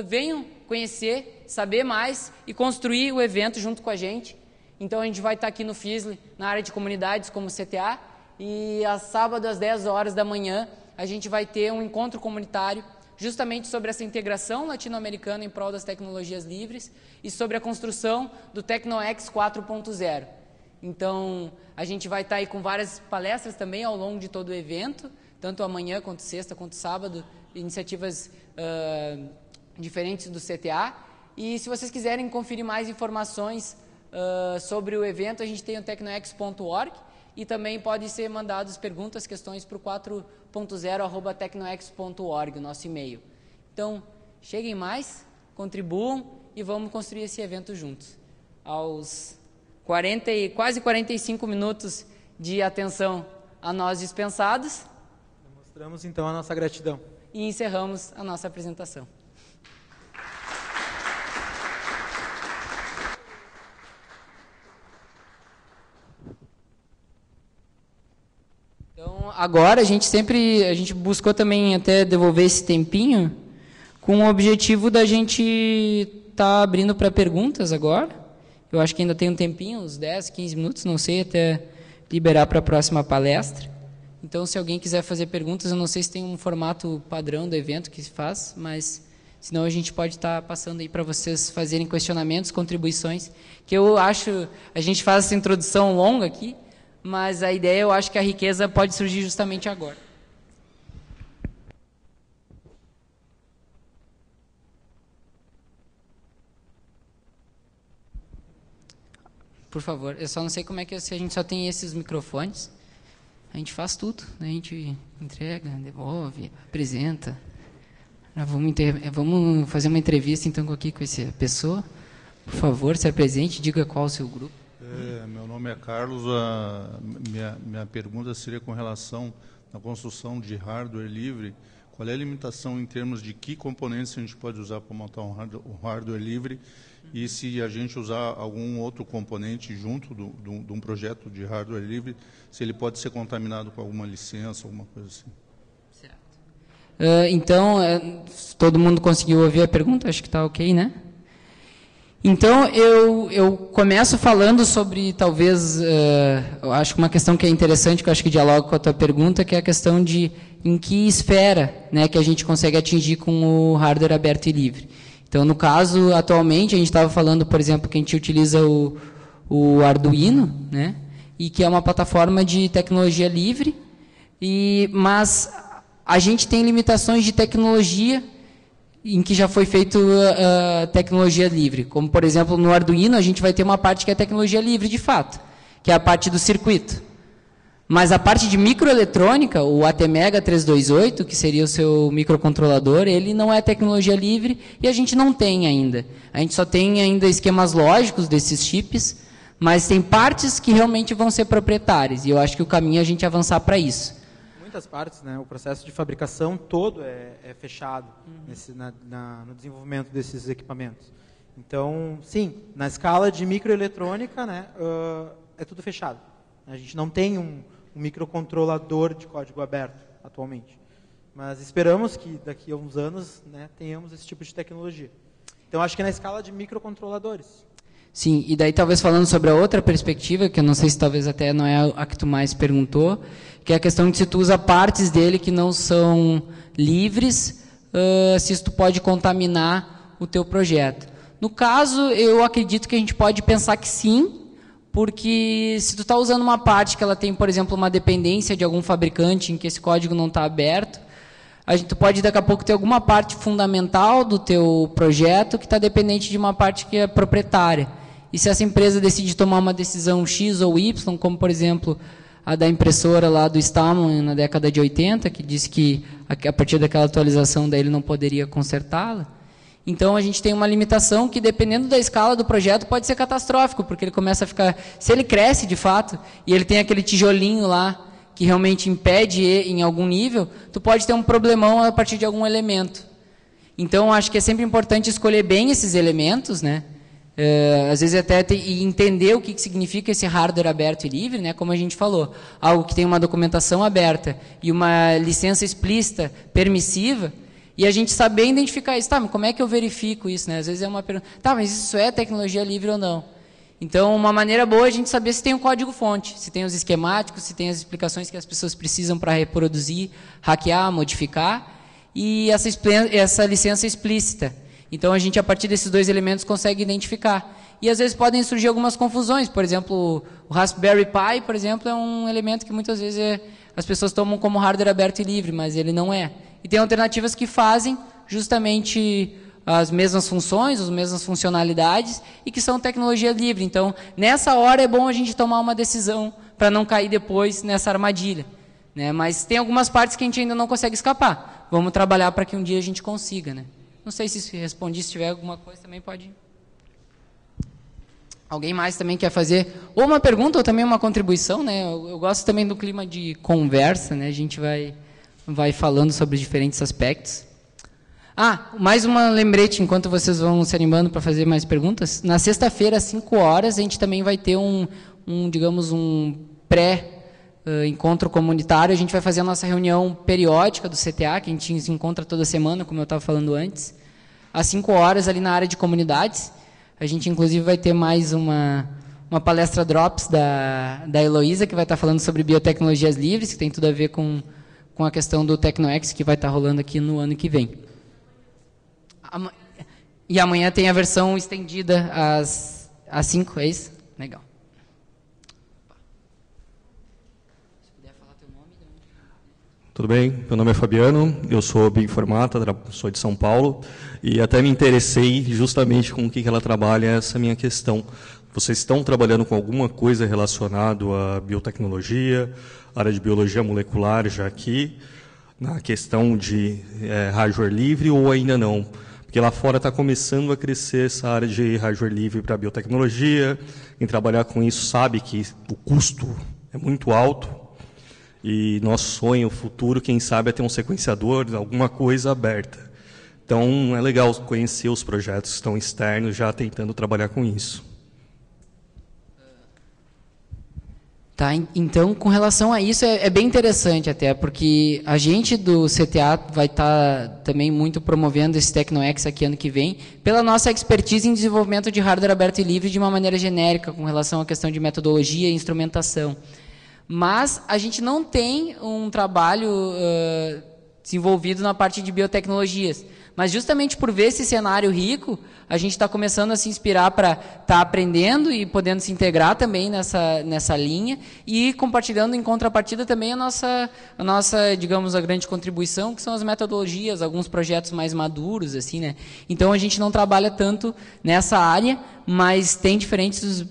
venham conhecer, saber mais e construir o evento junto com a gente. Então a gente vai estar aqui no FISLE, na área de comunidades como CTA, e a sábado às 10 horas da manhã a gente vai ter um encontro comunitário justamente sobre essa integração latino-americana em prol das tecnologias livres e sobre a construção do TecnoX 4.0. Então, a gente vai estar aí com várias palestras também ao longo de todo o evento, tanto amanhã, quanto sexta, quanto sábado, iniciativas diferentes do CTA. E se vocês quiserem conferir mais informações sobre o evento, a gente tem o tecnox.org e também podem ser mandadas perguntas, questões para o 4.0@tecnox.org, o nosso e-mail. Então, cheguem mais, contribuam e vamos construir esse evento juntos. Aos quase 45 minutos de atenção a nós dispensados. Mostramos então a nossa gratidão. E encerramos a nossa apresentação. Então, agora a gente buscou também até devolver esse tempinho com o objetivo da gente estar abrindo para perguntas agora. Eu acho que ainda tem um tempinho, uns 10, 15 minutos, não sei, até liberar para a próxima palestra. Então, se alguém quiser fazer perguntas, eu não sei se tem um formato padrão do evento que se faz, mas senão a gente pode estar passando aí para vocês fazerem questionamentos, contribuições, que eu acho, a gente faz essa introdução longa aqui, mas a ideia, eu acho que a riqueza pode surgir justamente agora. Por favor, eu só não sei como é que se a gente só tem esses microfones. A gente faz tudo, né? A gente entrega, devolve, apresenta. Vamos fazer uma entrevista então aqui com essa pessoa. Por favor, se apresente, diga qual o seu grupo. Meu nome é Carlos. Minha pergunta seria com relação à construção de hardware livre. Qual é a limitação em termos de que componentes a gente pode usar para montar um hardware livre? E se a gente usar algum outro componente junto de um projeto de hardware livre, se ele pode ser contaminado com alguma licença, alguma coisa assim. Certo. Então, todo mundo conseguiu ouvir a pergunta? Acho que está ok, né? Então, eu começo falando sobre, talvez, eu acho que uma questão que é interessante, que eu acho que dialoga com a tua pergunta, que é a questão de em que esfera, né, que a gente consegue atingir com o hardware aberto e livre. Então, no caso, atualmente, a gente estava falando, por exemplo, que a gente utiliza o Arduino, né, e que é uma plataforma de tecnologia livre, mas a gente tem limitações de tecnologia em que já foi feito tecnologia livre. Como, por exemplo, no Arduino, a gente vai ter uma parte que é tecnologia livre, de fato, que é a parte do circuito. Mas a parte de microeletrônica, o ATmega 328, que seria o seu microcontrolador, ele não é tecnologia livre e a gente não tem ainda. A gente só tem ainda esquemas lógicos desses chips, mas tem partes que realmente vão ser proprietárias. E eu acho que o caminho é a gente avançar para isso. Muitas partes, né? O processo de fabricação todo é fechado no desenvolvimento desses equipamentos. Então, sim, na escala de microeletrônica, né, é tudo fechado. A gente não tem um microcontrolador de código aberto atualmente. Mas esperamos que daqui a uns anos, né, tenhamos esse tipo de tecnologia. Então, acho que é na escala de microcontroladores. Sim, e daí talvez falando sobre a outra perspectiva, que eu não sei se talvez até não é a que tu mais perguntou, que é a questão de se tu usa partes dele que não são livres, se isso tu pode contaminar o teu projeto. No caso, eu acredito que a gente pode pensar que sim, porque se tu está usando uma parte que ela tem, por exemplo, uma dependência de algum fabricante em que esse código não está aberto, tu pode daqui a pouco ter alguma parte fundamental do teu projeto que está dependente de uma parte que é proprietária. E se essa empresa decide tomar uma decisão X ou Y, como por exemplo a da impressora lá do Stallman na década de 80, que disse que a partir daquela atualização daí ele não poderia consertá-la, Então, a gente tem uma limitação que, dependendo da escala do projeto, pode ser catastrófico, porque ele começa a ficar... Se ele cresce, de fato, e ele tem aquele tijolinho lá, que realmente impede em algum nível, tu pode ter um problemão a partir de algum elemento. Então, acho que é sempre importante escolher bem esses elementos, né? Às vezes até entender o que significa esse hardware aberto e livre, né? Como a gente falou, algo que tem uma documentação aberta e uma licença explícita, permissiva, e a gente saber identificar isso. Tá, mas como é que eu verifico isso, né? Às vezes é uma pergunta, tá, mas isso é tecnologia livre ou não? Então, uma maneira boa é a gente saber se tem o código-fonte, se tem os esquemáticos, se tem as explicações que as pessoas precisam para reproduzir, hackear, modificar, e essa licença explícita. Então, a gente, a partir desses dois elementos, consegue identificar. E, às vezes, podem surgir algumas confusões. Por exemplo, o Raspberry Pi, por exemplo, é um elemento que, muitas vezes, as pessoas tomam como hardware aberto e livre, mas ele não é. E tem alternativas que fazem justamente as mesmas funções, as mesmas funcionalidades, e que são tecnologia livre. Então, nessa hora é bom a gente tomar uma decisão para não cair depois nessa armadilha, né? Mas tem algumas partes que a gente ainda não consegue escapar. Vamos trabalhar para que um dia a gente consiga, né? Não sei se respondi, se tiver alguma coisa também pode... Alguém mais também quer fazer ou uma pergunta ou também uma contribuição, né? Eu gosto também do clima de conversa, né? A gente vai falando sobre diferentes aspectos. Mais uma lembrete, enquanto vocês vão se animando para fazer mais perguntas. Na sexta-feira, às 5 horas, a gente também vai ter digamos, um pré-encontro comunitário. A gente vai fazer a nossa reunião periódica do CTA, que a gente se encontra toda semana, como eu estava falando antes. Às 5 horas, ali na área de comunidades. A gente, inclusive, vai ter mais uma palestra Drops da Heloísa, que vai estar falando sobre biotecnologias livres, que tem tudo a ver com a questão do TecnoX, que vai estar rolando aqui no ano que vem. E amanhã tem a versão estendida às 5, é isso? Legal. Se puder falar teu nome. Tudo bem? Meu nome é Fabiano, eu sou bioinformata, sou de São Paulo, e até me interessei justamente com o que ela trabalha, essa minha questão. Vocês estão trabalhando com alguma coisa relacionada à biotecnologia, área de biologia molecular já aqui, na questão de hardware livre ou ainda não? Porque lá fora está começando a crescer essa área de hardware livre para biotecnologia. Quem trabalhar com isso sabe que o custo é muito alto. E nosso sonho futuro, quem sabe, é ter um sequenciador, alguma coisa aberta. Então, é legal conhecer os projetos que estão externos já tentando trabalhar com isso. Tá, então, com relação a isso, é bem interessante até, porque a gente do CTA vai estar também muito promovendo esse TecnoX aqui ano que vem, pela nossa expertise em desenvolvimento de hardware aberto e livre de uma maneira genérica, com relação à questão de metodologia e instrumentação. Mas a gente não tem um trabalho desenvolvido na parte de biotecnologias. Mas justamente por ver esse cenário rico, a gente está começando a se inspirar para estar aprendendo e podendo se integrar também nessa linha e compartilhando em contrapartida também a nossa, digamos, a grande contribuição, que são as metodologias, alguns projetos mais maduros, assim, né? Então, a gente não trabalha tanto nessa área, mas tem diferentes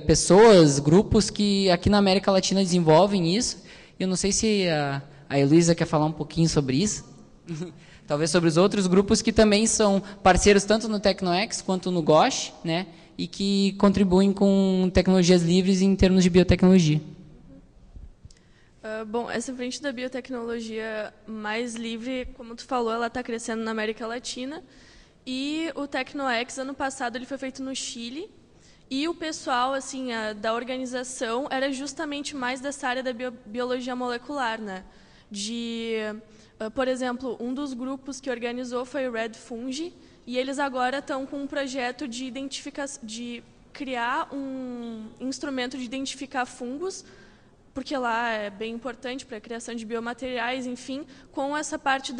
pessoas, grupos que aqui na América Latina desenvolvem isso. Eu não sei se a Heloísa quer falar um pouquinho sobre isso. Talvez sobre os outros grupos que também são parceiros tanto no TecnoX quanto no GOSH, né? E que contribuem com tecnologias livres em termos de biotecnologia. Bom, essa frente da biotecnologia mais livre, como tu falou, ela está crescendo na América Latina. E o TecnoX, ano passado, ele foi feito no Chile. E o pessoal assim, da organização era justamente mais dessa área da biologia molecular, né? Por exemplo, um dos grupos que organizou foi o Red Fungi, e eles agora estão com um projeto de criar um instrumento de identificar fungos, porque lá é bem importante para a criação de biomateriais, enfim, com essa parte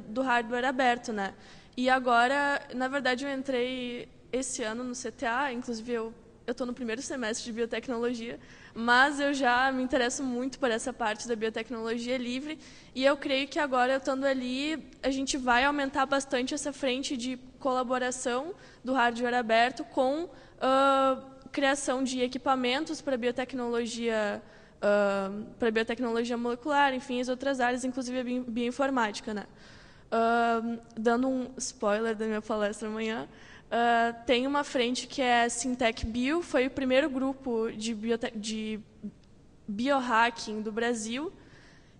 do hardware aberto, né? E agora, na verdade, eu entrei esse ano no CTA, inclusive eu estou no primeiro semestre de biotecnologia, mas eu já me interesso muito por essa parte da biotecnologia livre, e eu creio que agora, eu estando ali, a gente vai aumentar bastante essa frente de colaboração do hardware aberto com criação de equipamentos para biotecnologia molecular, enfim, as outras áreas, inclusive a bioinformática, né? Dando um spoiler da minha palestra amanhã, tem uma frente que é Syntec Bio, foi o primeiro grupo de biohacking do Brasil,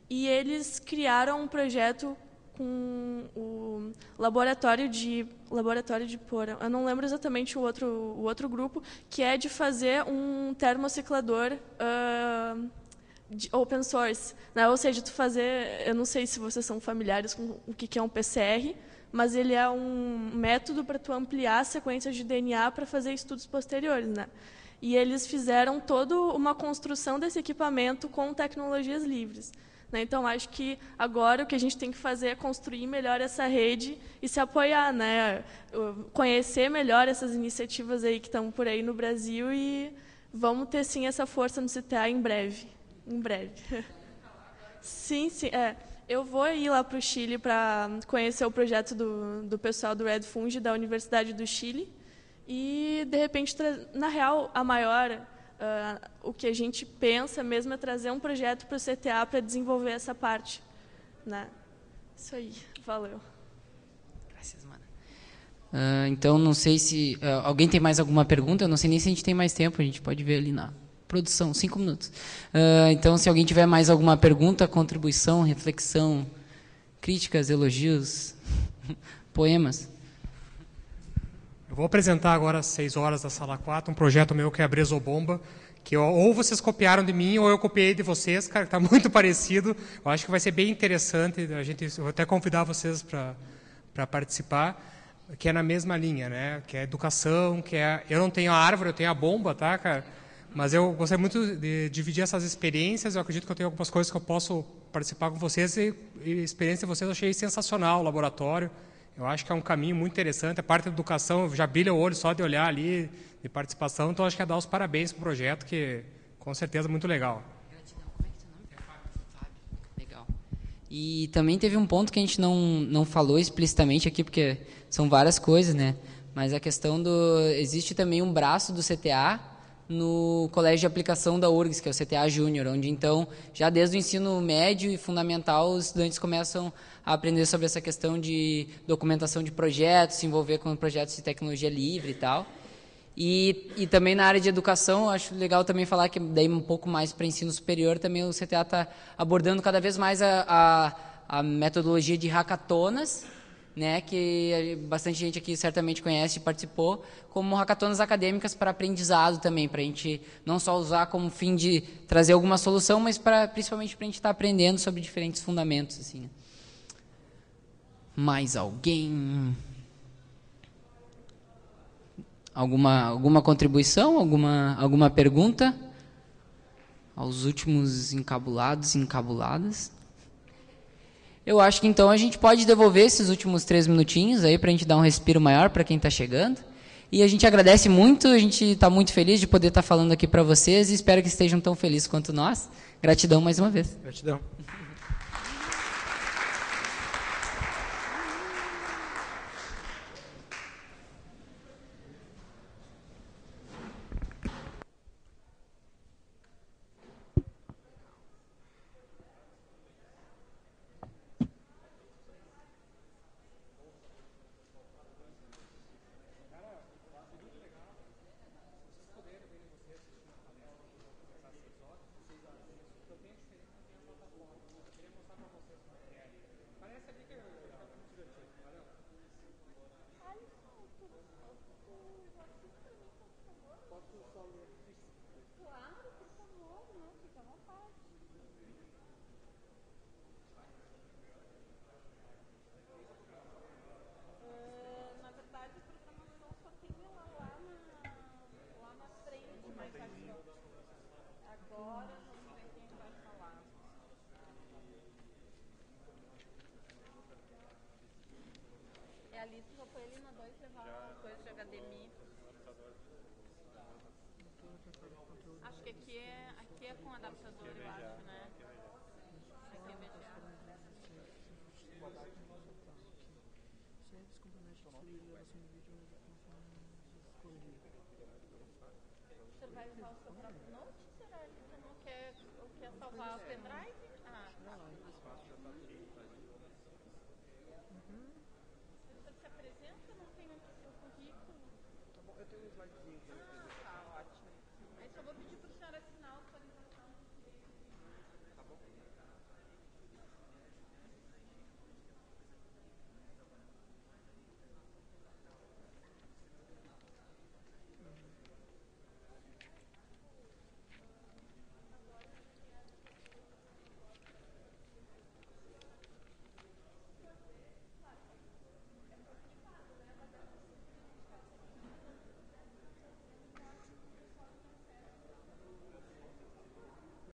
e eles criaram um projeto com o laboratório de Porã. Eu não lembro exatamente o outro grupo, que é de fazer um termociclador de open source, né? Ou seja, eu não sei se vocês são familiares com o que é um PCR, mas ele é um método para tu ampliar sequências de DNA para fazer estudos posteriores, né? E eles fizeram toda uma construção desse equipamento com tecnologias livres, né? Então, acho que agora o que a gente tem que fazer é construir melhor essa rede e se apoiar, né? Conhecer melhor essas iniciativas aí que estão por aí no Brasil, e vamos ter, sim, essa força no CTA em breve. Em breve. Sim. Eu vou ir lá para o Chile para conhecer o projeto do pessoal do Red Fungi, da Universidade do Chile. E, de repente, na real, o que a gente pensa mesmo é trazer um projeto para o CTA para desenvolver essa parte, né? Isso aí. Valeu. Graças, mano. Então, não sei se... alguém tem mais alguma pergunta? Eu não sei nem se a gente tem mais tempo. A gente pode ver ali na produção, 5 minutos. Então, se alguém tiver mais alguma pergunta, contribuição, reflexão, críticas, elogios, poemas. Eu vou apresentar agora às 6 horas da sala 4 um projeto meu que é a Bresobomba, que ou vocês copiaram de mim ou eu copiei de vocês, cara, que está muito parecido. Eu acho que vai ser bem interessante. Eu vou até convidar vocês para participar, que é na mesma linha, né? Que é educação, eu não tenho a árvore, eu tenho a bomba, tá, cara? Mas eu gostaria muito de dividir essas experiências. Eu acredito que eu tenho algumas coisas que eu posso participar com vocês. E a experiência de vocês eu achei sensacional, o laboratório. Eu acho que é um caminho muito interessante. A parte da educação, já brilha o olho só de olhar ali, de participação. Então, acho que é dar os parabéns para o projeto, que com certeza é muito legal. Gratidão. Como é que é teu nome? Fábio. Legal. E também teve um ponto que a gente não falou explicitamente aqui, porque são várias coisas, né? Mas a questão existe também um braço do CTA no colégio de aplicação da URGS, que é o CTA Júnior, onde, então, já desde o ensino médio e fundamental, os estudantes começam a aprender sobre essa questão de documentação de projetos, se envolver com projetos de tecnologia livre e tal. E também na área de educação, eu acho legal também falar que, daí um pouco mais para ensino superior, também o CTA está abordando cada vez mais a metodologia de hackatonas, né, que bastante gente aqui certamente conhece e participou, como hackatonas acadêmicas para aprendizado também, para a gente não só usar como fim de trazer alguma solução, mas principalmente para a gente estar aprendendo sobre diferentes fundamentos. Assim. Mais alguém? Alguma contribuição? Alguma pergunta? Aos últimos encabulados e encabuladas? Eu acho que então a gente pode devolver esses últimos 3 minutinhos aí para a gente dar um respiro maior para quem está chegando. E a gente agradece muito, a gente está muito feliz de poder estar falando aqui para vocês e espero que estejam tão felizes quanto nós. Gratidão mais uma vez. Gratidão. Acho que aqui é com adaptador, eu acho, né? Aqui é VGA. Você vai usar o seu próprio note? Será que você não quer salvar o pendrive? Ah, tá. se apresenta.